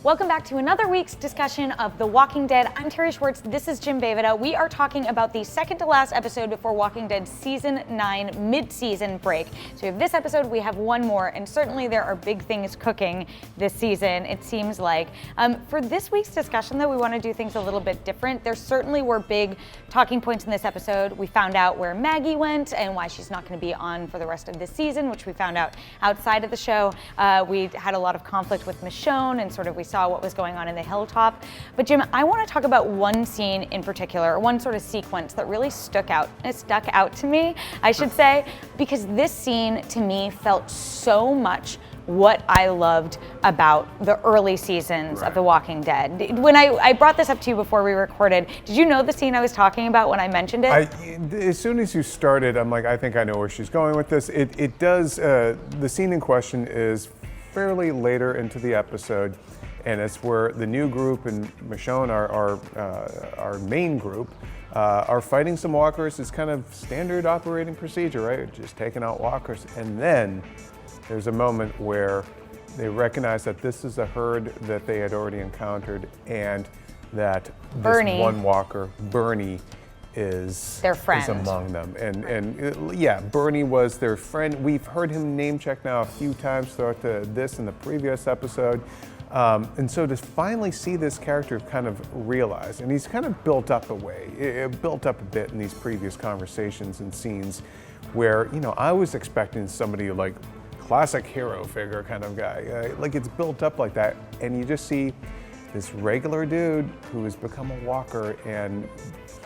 Welcome back to another week's discussion of The Walking Dead. I'm Terry Schwartz, this is Jim Bavida. We are talking about the second to last episode before Walking Dead Season 9 mid-season break. So we have this episode, we have one more, and certainly there are big things cooking this season, it seems like. For this week's discussion though, we want to do things a little bit different. There certainly were big talking points in this episode. We found out where Maggie went and why she's not going to be on for the rest of this season, which we found out outside of the show. We had a lot of conflict with Michonne and sort of we saw what was going on in the hilltop. But Jim, I want to talk about one scene in particular, one sort of sequence that really stuck out to me, I should say, because this scene to me felt so much what I loved about the early seasons of The Walking Dead. When I brought this up to you before we recorded, did you know the scene I was talking about when I mentioned it? As soon as you started, I'm like, I think I know where she's going with this. It does, the scene in question is fairly later into the episode, and it's where the new group and Michonne, our main group, are fighting some walkers. It's kind of standard operating procedure, right? Just taking out walkers. And then there's a moment where they recognize that this is a herd that they had already encountered and that this one walker, Bernie, is their friend. Is among them. And yeah, Bernie was their friend. We've heard him name check now a few times throughout this and the previous episode. And so to finally see this character kind of realize, and he's kind of built up a bit in these previous conversations and scenes where, you know, I was expecting somebody like classic hero figure kind of guy. Like it's built up like that, and you just see this regular dude who has become a walker and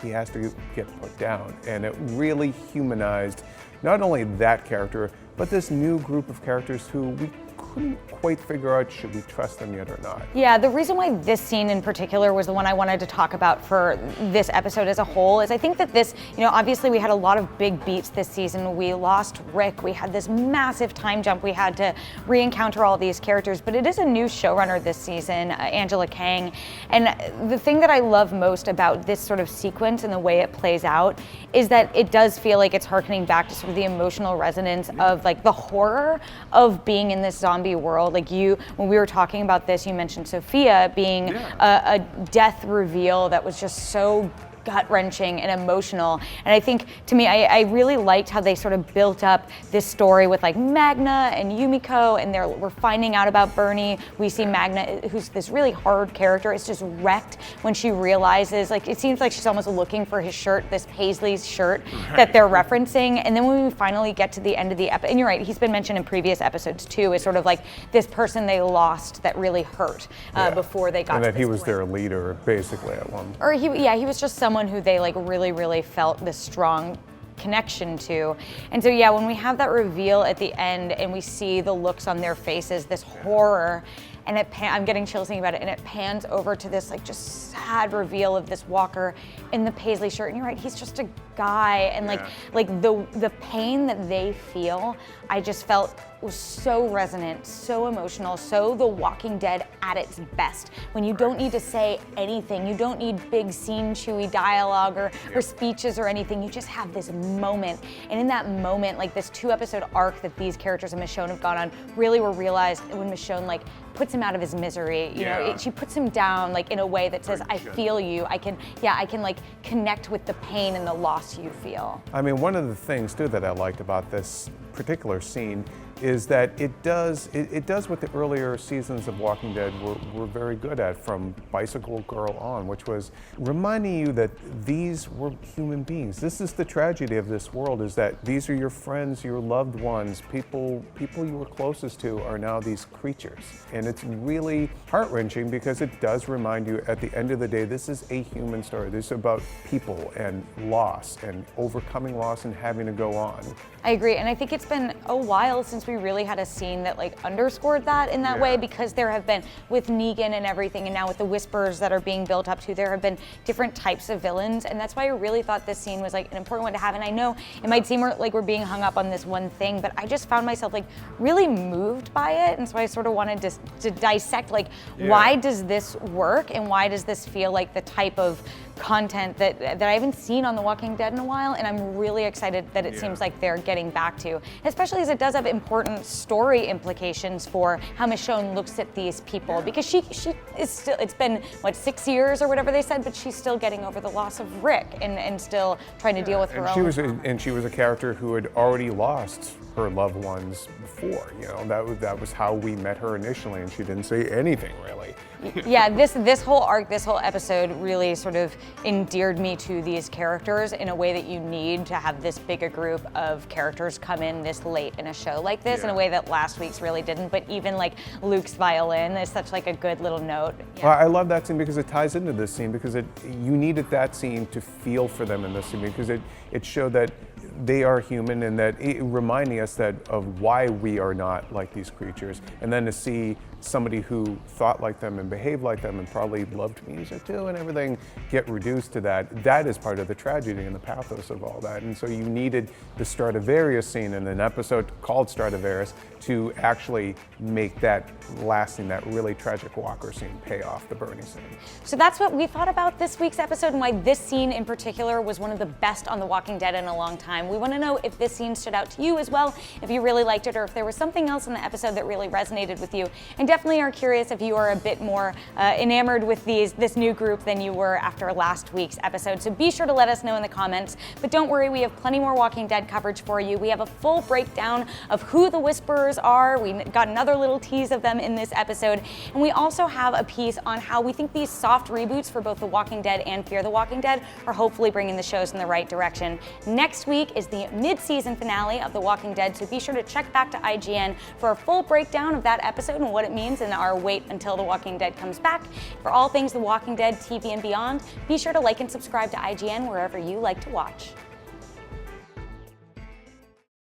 he has to get put down. And it really humanized not only that character, but this new group of characters who we couldn't quite figure out, should we trust them yet or not? Yeah, the reason why this scene in particular was the one I wanted to talk about for this episode as a whole is I think that this, you know, obviously we had a lot of big beats this season. We lost Rick, we had this massive time jump, we had to re-encounter all these characters, but it is a new showrunner this season, Angela Kang, and the thing that I love most about this sort of sequence and the way it plays out is that it does feel like it's harkening back to sort of the emotional resonance of like the horror of being in this zombie world. Like when we were talking about this, you mentioned Sophia being a death reveal that was just so gut-wrenching and emotional. And I think, to me, I really liked how they sort of built up this story with like Magna and Yumiko, and we're finding out about Bernie. We see Magna, who's this really hard character, is just wrecked when she realizes, like, it seems like she's almost looking for his shirt, this Paisley's shirt that they're referencing. And then when we finally get to the end of the episode, and you're right, he's been mentioned in previous episodes too, is sort of like this person they lost that really hurt before they got to this point. And that he was their leader, basically, at one point. Or he was just someone who they like really felt this strong connection to. And so yeah, when we have that reveal at the end and we see the looks on their faces, this horror, and I'm getting chills thinking about it, and it pans over to this like just sad reveal of this walker in the Paisley shirt, and you're right, he's just a guy, and like the pain that they feel, I just felt was so resonant, so emotional, so The Walking Dead at its best. When you don't need to say anything, you don't need big scene chewy dialogue or speeches or anything, you just have this moment. And in that moment, like this 2-episode arc that these characters and Michonne have gone on really were realized when Michonne like puts him out of his misery. You know, she puts him down like in a way that says, I feel you, I can like connect with the pain and the loss you feel. I mean, one of the things too that I liked about this particular scene is that it does what the earlier seasons of Walking Dead were very good at from Bicycle Girl on, which was reminding you that these were human beings. This is the tragedy of this world, is that these are your friends, your loved ones, people you were closest to are now these creatures. And it's really heart-wrenching because it does remind you at the end of the day, this is a human story. This is about people and loss and overcoming loss and having to go on. I agree, and I think it's been a while since we really had a scene that like underscored that in that way, because there have been, with Negan and everything, and now with the Whispers that are being built up to, there have been different types of villains, and that's why I really thought this scene was like an important one to have. And I know it might seem like we're being hung up on this one thing, but I just found myself like really moved by it, and so I sort of wanted to dissect like why does this work, and why does this feel like the type of content that I haven't seen on The Walking Dead in a while, and I'm really excited that it seems like they're getting back to, especially as it does have important story implications for how Michonne looks at these people, because she is still, it's been, what, 6 years or whatever they said, but she's still getting over the loss of Rick and still trying to deal with her own. And she was a character who had already lost her loved ones before, you know, that was how we met her initially, and she didn't say anything really. Yeah, this whole arc, this whole episode really sort of endeared me to these characters in a way that you need to have this big a group of characters come in this late in a show like this, in a way that last week's really didn't. But even like Luke's violin is such like a good little note. Well, I love that scene because it ties into this scene, because you needed that scene to feel for them in this scene, because it showed that they are human, and that it reminding us that of why we are not like these creatures, and then to see somebody who thought like them and behaved like them and probably loved music too and everything get reduced to that is part of the tragedy and the pathos of all that. And so you needed the Stradivarius scene in an episode called Stradivarius to actually make that lasting, that really tragic Walker scene pay off the Bernie scene. So that's what we thought about this week's episode, and why this scene in particular was one of the best on The Walking Dead in a long time. We want to know if this scene stood out to you as well, if you really liked it, or if there was something else in the episode that really resonated with you. And definitely are curious if you are a bit more enamored with this new group than you were after last week's episode. So be sure to let us know in the comments. But don't worry, we have plenty more Walking Dead coverage for you. We have a full breakdown of who the Whisperers are. We got another little tease of them in this episode. And we also have a piece on how we think these soft reboots for both The Walking Dead and Fear the Walking Dead are hopefully bringing the shows in the right direction. Next week is the mid-season finale of The Walking Dead, so be sure to check back to IGN for a full breakdown of that episode and what it means in our wait until The Walking Dead comes back. For all things The Walking Dead TV and beyond, be sure to like and subscribe to IGN wherever you like to watch.